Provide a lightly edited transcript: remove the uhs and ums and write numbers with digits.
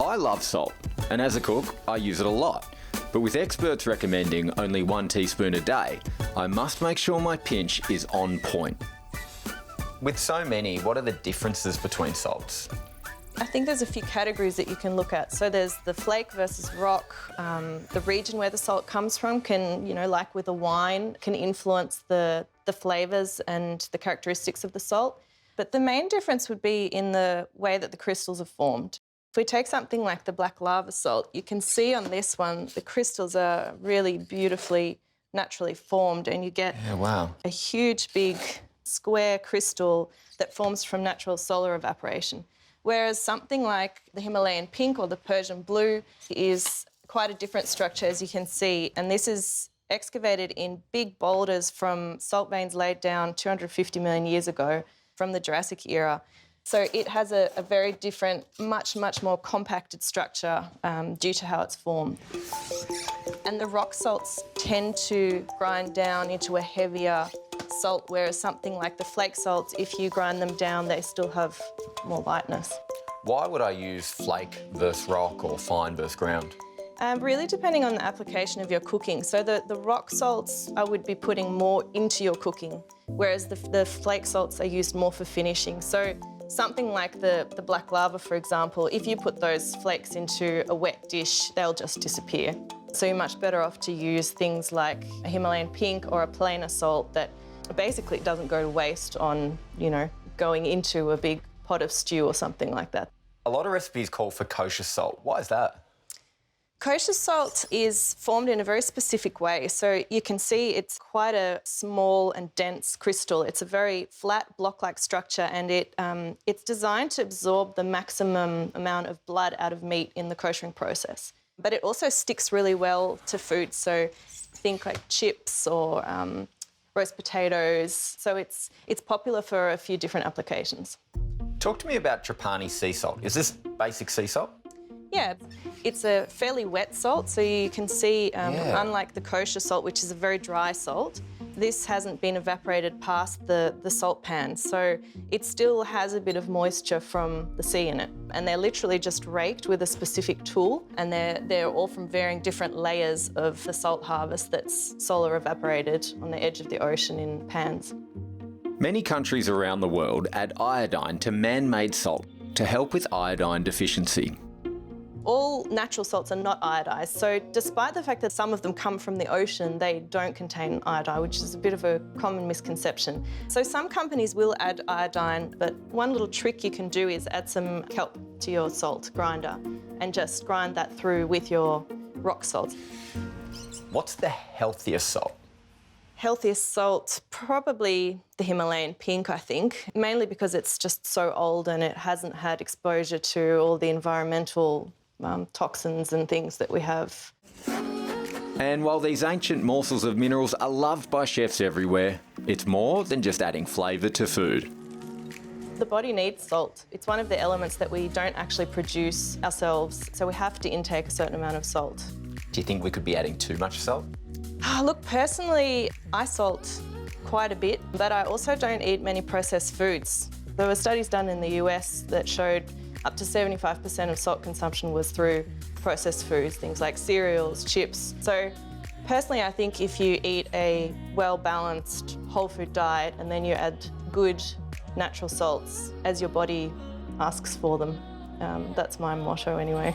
I love salt, and as a cook, I use it a lot. But with experts recommending only 1 teaspoon a day, I must make sure my pinch is on point. With so many, what are the differences between salts? I think there's a few categories that you can look at. So there's the flake versus rock. The region where the salt comes from can, like with a wine, can influence the flavours and the characteristics of the salt. But the main difference would be in the way that the crystals are formed. If we take something like the black lava salt, you can see on this one, the crystals are really beautifully, naturally formed, and you get a huge, big, square crystal that forms from natural solar evaporation. Whereas something like the Himalayan pink or the Persian blue is quite a different structure, as you can see, and this is excavated in big boulders from salt veins laid down 250 million years ago from the Jurassic era. So it has a very different, much more compacted structure due to how it's formed. And the rock salts tend to grind down into a heavier salt, whereas something like the flake salts, if you grind them down, they still have more lightness. Why would I use flake versus rock or fine versus ground? Really depending on the application of your cooking. So the rock salts I would be putting more into your cooking, whereas the flake salts are used more for finishing. So something like the black lava, for example, if you put those flakes into a wet dish, they'll just disappear. So you're much better off to use things like a Himalayan pink or a plainer salt that basically doesn't go to waste on, going into a big pot of stew or something like that. A lot of recipes call for kosher salt. Why is that? Kosher salt is formed in a very specific way. So you can see it's quite a small and dense crystal. It's a very flat block-like structure, and it's designed to absorb the maximum amount of blood out of meat in the koshering process. But it also sticks really well to food. So think like chips or roast potatoes. So it's popular for a few different applications. Talk to me about Trapani sea salt. Is this basic sea salt? Yeah, it's a fairly wet salt, so you can see, unlike the kosher salt, which is a very dry salt, this hasn't been evaporated past the salt pan, so it still has a bit of moisture from the sea in it. And they're literally just raked with a specific tool, and they're all from varying different layers of the salt harvest that's solar evaporated on the edge of the ocean in pans. Many countries around the world add iodine to man-made salt to help with iodine deficiency. All natural salts are not iodized, so despite the fact that some of them come from the ocean, they don't contain iodine, which is a bit of a common misconception. So some companies will add iodine, but one little trick you can do is add some kelp to your salt grinder and just grind that through with your rock salt. What's the healthiest salt? Healthiest salt, probably the Himalayan pink, I think, mainly because it's just so old and it hasn't had exposure to all the environmental toxins and things that we have. And while these ancient morsels of minerals are loved by chefs everywhere, it's more than just adding flavour to food. The body needs salt. It's one of the elements that we don't actually produce ourselves, so we have to intake a certain amount of salt. Do you think we could be adding too much salt? Look, personally, I salt quite a bit, but I also don't eat many processed foods. There were studies done in the US that showed up to 75% of salt consumption was through processed foods, things like cereals, chips. So personally, I think if you eat a well-balanced whole food diet and then you add good natural salts as your body asks for them, that's my motto anyway.